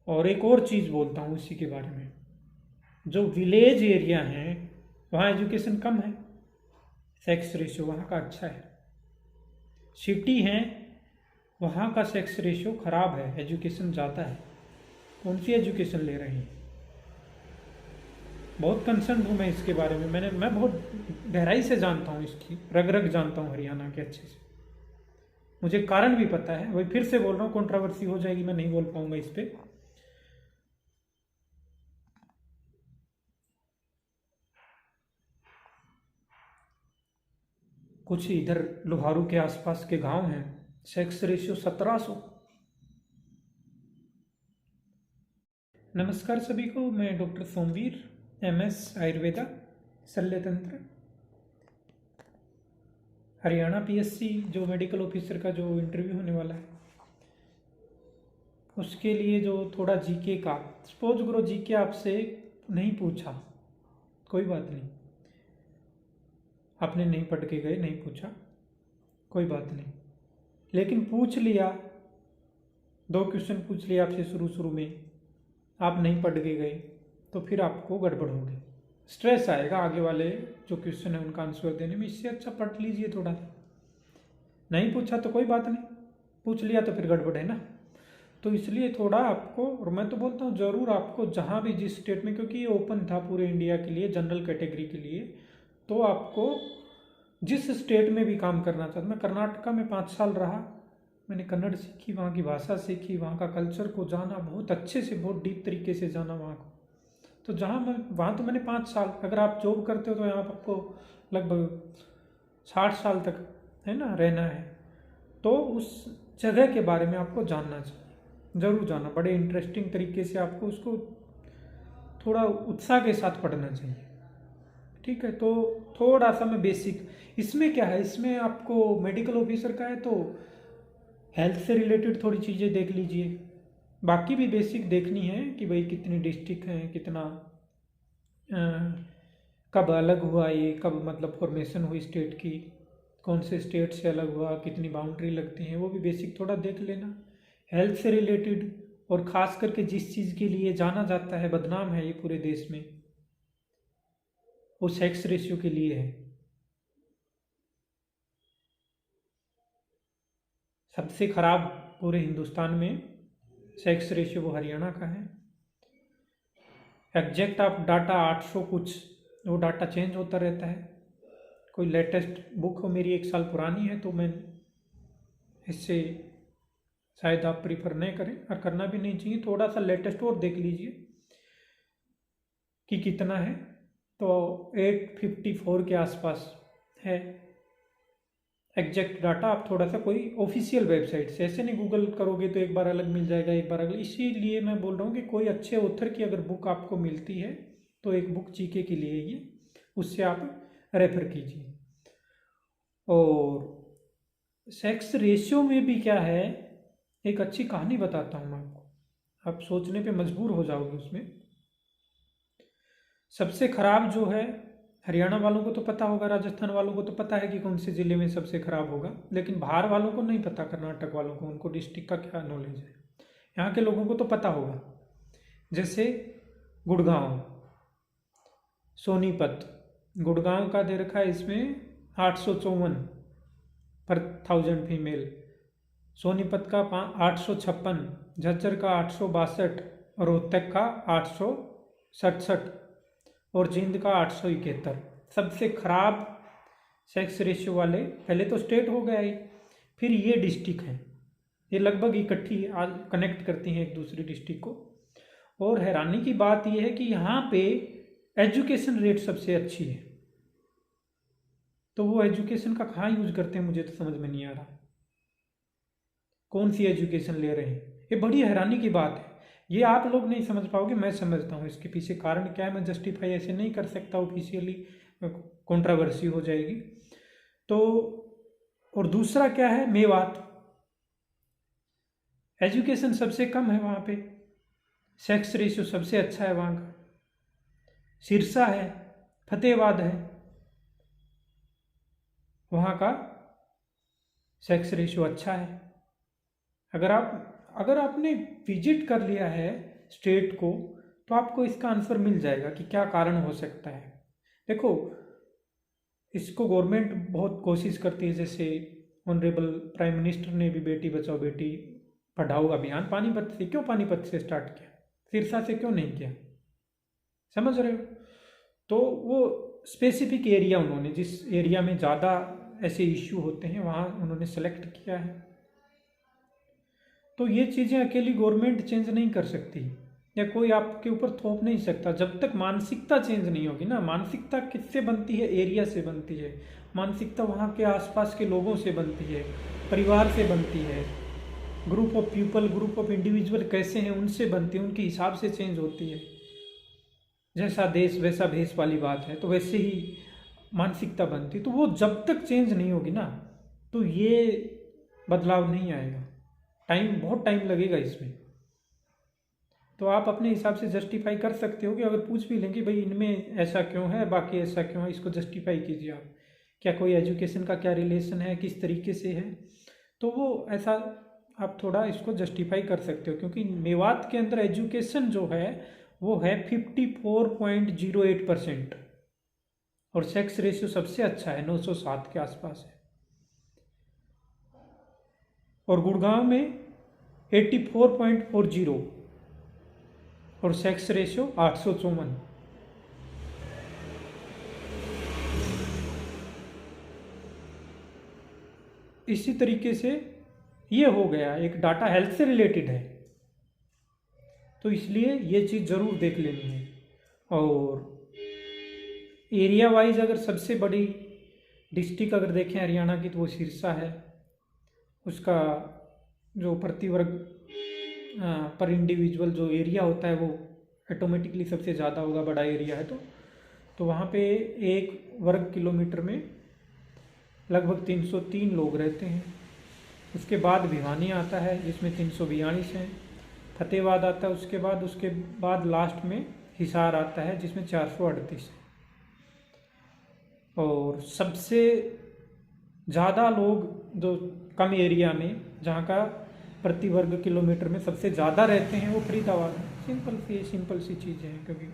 और एक और चीज़ बोलता हूँ इसी के बारे में, जो विलेज एरिया हैं वहाँ एजुकेशन कम है, सेक्स रेशियो वहाँ का अच्छा है। सिटी हैं वहाँ का सेक्स रेशियो खराब है, एजुकेशन ज़्यादा है। कौन सी एजुकेशन ले रहे हैं? बहुत कंसर्न हूँ मैं इसके बारे में। मैं बहुत गहराई से जानता हूँ, इसकी रग रग जानता हूँ हरियाणा के अच्छे से। मुझे कारण भी पता है। वही फिर से बोल रहा हूँ, कंट्रोवर्सी हो जाएगी, मैं नहीं बोल पाऊंगा इस पर। कुछ इधर लोहारू के आसपास के गांव हैं, सेक्स रेशियो 1700। नमस्कार सभी को, मैं डॉक्टर सोमवीर, MS आयुर्वेदा, शल्य तंत्र, हरियाणा PSC जो मेडिकल ऑफिसर का जो इंटरव्यू होने वाला है उसके लिए जो थोड़ा जीके का, सपोज करो जीके आपसे नहीं पूछा, कोई बात नहीं, आपने नहीं पढ़ के गए, नहीं पूछा, कोई बात नहीं, लेकिन पूछ लिया, 2 क्वेश्चन पूछ लिया आपसे शुरू शुरू में, आप नहीं पढ़ के गए, तो फिर आपको गड़बड़ होगी, स्ट्रेस आएगा आगे वाले जो क्वेश्चन है उनका आंसर देने में। इससे अच्छा पढ़ लीजिए थोड़ा। नहीं पूछा तो कोई बात नहीं, पूछ लिया तो फिर गड़बड़ है ना। तो इसलिए थोड़ा आपको, और मैं तो बोलता हूँ ज़रूर आपको जहाँ भी जिस स्टेट में, क्योंकि ये ओपन था पूरे इंडिया के लिए, जनरल कैटेगरी के लिए, तो आपको जिस स्टेट में भी काम करना चाहता। मैं कर्नाटका में 5 साल रहा, मैंने कन्नड़ सीखी, वहाँ की भाषा सीखी, वहाँ का कल्चर को जाना बहुत अच्छे से, बहुत डीप तरीके से जाना वहाँ को। तो जहाँ मैं वहाँ तो मैंने 5 साल, अगर आप जॉब करते हो तो यहाँ आपको लगभग 60 साल तक है ना रहना है। तो उस जगह के बारे में आपको जानना चाहिए, ज़रूर जानना, बड़े इंटरेस्टिंग तरीके से आपको उसको थोड़ा उत्साह के साथ पढ़ना चाहिए। ठीक है, तो थोड़ा सा मैं बेसिक, इसमें क्या है, इसमें आपको मेडिकल ऑफिसर का है तो हेल्थ से रिलेटेड थोड़ी चीज़ें देख लीजिए, बाकी भी बेसिक देखनी है कि भाई कितनी डिस्ट्रिक्ट हैं, कितना कब अलग हुआ ये, कब मतलब फॉर्मेशन हुई स्टेट की, कौन से स्टेट से अलग हुआ, कितनी बाउंड्री लगती हैं, वो भी बेसिक थोड़ा देख लेना। हेल्थ से रिलेटेड, और ख़ास करके जिस चीज़ के लिए जाना जाता है, बदनाम है ये पूरे देश में, वो सेक्स रेशियो के लिए है। सबसे खराब पूरे हिंदुस्तान में सेक्स रेशियो वो हरियाणा का है। एग्जैक्ट आप डाटा 800 कुछ, वो डाटा चेंज होता रहता है। कोई लेटेस्ट बुक हो, मेरी 1 साल पुरानी है, तो मैं इससे शायद आप प्रीफर नहीं करें, और करना भी नहीं चाहिए। थोड़ा सा लेटेस्ट और देख लीजिए कि कितना है, तो 854 के आसपास है एग्जैक्ट डाटा। आप थोड़ा सा कोई ऑफिशियल वेबसाइट से, ऐसे नहीं गूगल करोगे तो एक बार अलग मिल जाएगा, एक बार अलग। इसीलिए मैं बोल रहा हूँ कि कोई अच्छे ऑथर की अगर बुक आपको मिलती है तो एक बुक जीके के लिए ये, उससे आप रेफर कीजिए। और सेक्स रेशियो में भी क्या है, एक अच्छी कहानी बताता हूँ मैं आपको, आप सोचने पे मजबूर हो जाओगे उसमें। सबसे खराब जो है, हरियाणा वालों को तो पता होगा, राजस्थान वालों को तो पता है कि कौन से ज़िले में सबसे खराब होगा, लेकिन बाहर वालों को नहीं पता, कर्नाटक वालों को, उनको डिस्ट्रिक्ट का क्या नॉलेज है। यहाँ के लोगों को तो पता होगा, जैसे गुड़गांव, सोनीपत। गुड़गांव का दे रखा है इसमें 854 पर 1000 फीमेल, सोनीपत का 856, झज्जर का 862, रोहतक का 867, और जींद का 871। सबसे खराब सेक्स रेशियो वाले, पहले तो स्टेट हो गया ही, फिर ये डिस्ट्रिक्ट हैं, ये लगभग इकट्ठी आज कनेक्ट करती हैं एक दूसरी डिस्ट्रिक्ट को। और हैरानी की बात यह है कि यहाँ पे एजुकेशन रेट सबसे अच्छी है, तो वो एजुकेशन का कहाँ यूज करते हैं मुझे तो समझ में नहीं आ रहा, कौन सी एजुकेशन ले रहे हैं। ये बड़ी हैरानी की बात है, ये आप लोग नहीं समझ पाओगे, मैं समझता हूँ इसके पीछे कारण क्या है। मैं जस्टिफाई ऐसे नहीं कर सकता ऑफिशियली, कंट्रोवर्सी हो जाएगी। तो और दूसरा क्या है, मेवात, एजुकेशन सबसे कम है वहाँ पे, सेक्स रेशियो सबसे अच्छा है वहाँ का। सिरसा है, फतेहाबाद है, वहाँ का सेक्स रेशियो अच्छा है। अगर आपने विजिट कर लिया है स्टेट को, तो आपको इसका आंसर मिल जाएगा कि क्या कारण हो सकता है। देखो, इसको गवर्नमेंट बहुत कोशिश करती है, जैसे ऑनरेबल प्राइम मिनिस्टर ने भी बेटी बचाओ बेटी पढ़ाओ अभियान पानीपत से, क्यों पानीपत से स्टार्ट किया, सिरसा से क्यों नहीं किया, समझ रहे हो। तो वो स्पेसिफिक एरिया उन्होंने, जिस एरिया में ज़्यादा ऐसे इश्यू होते हैं वहाँ उन्होंने सेलेक्ट किया है। तो ये चीज़ें अकेली गवर्नमेंट चेंज नहीं कर सकती या कोई आपके ऊपर थोप नहीं सकता जब तक मानसिकता चेंज नहीं होगी ना। मानसिकता किससे बनती है, एरिया से बनती है। मानसिकता वहाँ के आसपास के लोगों से बनती है, परिवार से बनती है, group of people, group of individual कैसे हैं उनसे बनती है, उनके हिसाब से चेंज होती है। जैसा देश वैसा भेष वाली बात है, तो वैसे ही मानसिकता बनती। तो वो जब तक चेंज नहीं होगी ना, तो ये बदलाव नहीं आएगा। बहुत टाइम लगेगा इसमें। तो आप अपने हिसाब से जस्टिफाई कर सकते हो कि अगर पूछ भी लेंगे भाई इनमें ऐसा क्यों है, बाकी ऐसा क्यों है, इसको जस्टिफाई कीजिए आप। क्या कोई एजुकेशन का क्या रिलेशन है, किस तरीके से है, तो वो ऐसा आप थोड़ा इसको जस्टिफाई कर सकते हो। क्योंकि मेवात के अंदर एजुकेशन जो है वो है 54.08% और सेक्स रेशियो सबसे अच्छा है, 907 के आसपास है। और गुड़गांव में 84.40 और सेक्स रेशियो 854। इसी तरीके से ये हो गया, एक डाटा हेल्थ से रिलेटेड है, तो इसलिए ये चीज़ ज़रूर देख लेनी है। और एरिया वाइज अगर सबसे बड़ी डिस्ट्रिक्ट अगर देखें हरियाणा की, तो वो सिरसा है। उसका जो प्रति वर्ग पर इंडिविजुअल जो एरिया होता है वो ऑटोमेटिकली सबसे ज़्यादा होगा, बड़ा एरिया है तो वहाँ पे 1 वर्ग किलोमीटर में लगभग 303 लोग रहते हैं। उसके बाद भिवानी आता है जिसमें 342 हैं, फतेहाबाद आता है उसके बाद लास्ट में हिसार आता है जिसमें 438 है। और सबसे ज़्यादा लोग जो कम एरिया में, जहाँ का प्रति वर्ग किलोमीटर में सबसे ज़्यादा रहते हैं, वो फरीदाबाद है। सिंपल सी चीज़ें हैं, क्योंकि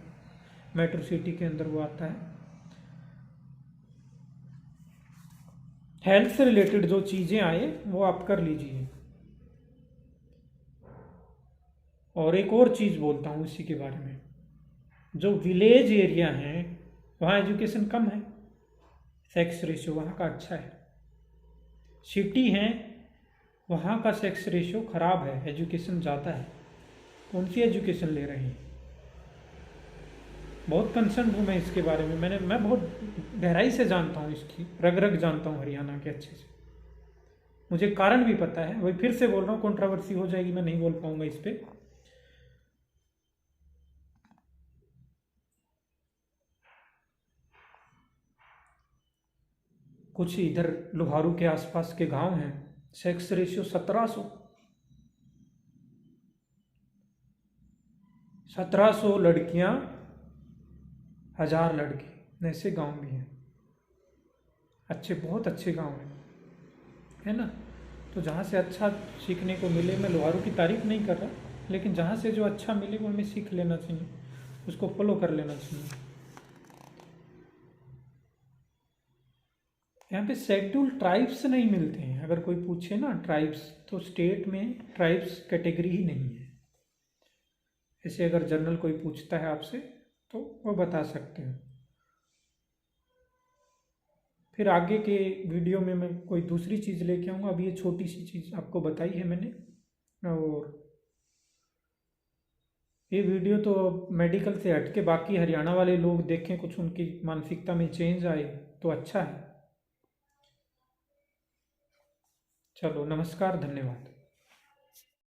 मेट्रो सिटी के अंदर वो आता है। हेल्थ से रिलेटेड जो चीज़ें आए वो आप कर लीजिए। और एक और चीज़ बोलता हूँ इसी के बारे में, जो विलेज एरिया हैं वहाँ एजुकेशन कम है, सेक्स रेशियो वहाँ का अच्छा है। सिटी हैं वहाँ का सेक्स रेशियो ख़राब है, एजुकेशन ज़्यादा है। कौन सी एजुकेशन ले रहे हैं? बहुत कंसर्न हूँ मैं इसके बारे में। मैं बहुत गहराई से जानता हूँ, इसकी रग रग जानता हूँ हरियाणा के अच्छे से। मुझे कारण भी पता है। वही फिर से बोल रहा हूँ, कंट्रोवर्सी हो जाएगी, मैं नहीं बोल पाऊंगा इस पर। कुछ इधर लोहारू के आसपास के गांव हैं, सेक्स रेशियो 1700 लड़कियां 1000 लड़के, ऐसे गांव भी हैं। बहुत अच्छे गांव हैं, है ना। तो जहाँ से अच्छा सीखने को मिले, मैं लोहारू की तारीफ नहीं कर रहा, लेकिन जहाँ से जो अच्छा मिले वो हमें सीख लेना चाहिए, उसको फॉलो कर लेना चाहिए। यहाँ पे शेड्यूल ट्राइब्स नहीं मिलते हैं। अगर कोई पूछे ना ट्राइब्स, तो स्टेट में ट्राइब्स कैटेगरी ही नहीं है। ऐसे अगर जनरल कोई पूछता है आपसे तो वो बता सकते हैं। फिर आगे के वीडियो में मैं कोई दूसरी चीज़ लेके आऊँगा। अभी ये छोटी सी चीज़ आपको बताई है मैंने। और ये वीडियो तो मेडिकल से हट के बाकी हरियाणा वाले लोग देखें, कुछ उनकी मानसिकता में चेंज आए तो अच्छा है। चलो, नमस्कार, धन्यवाद।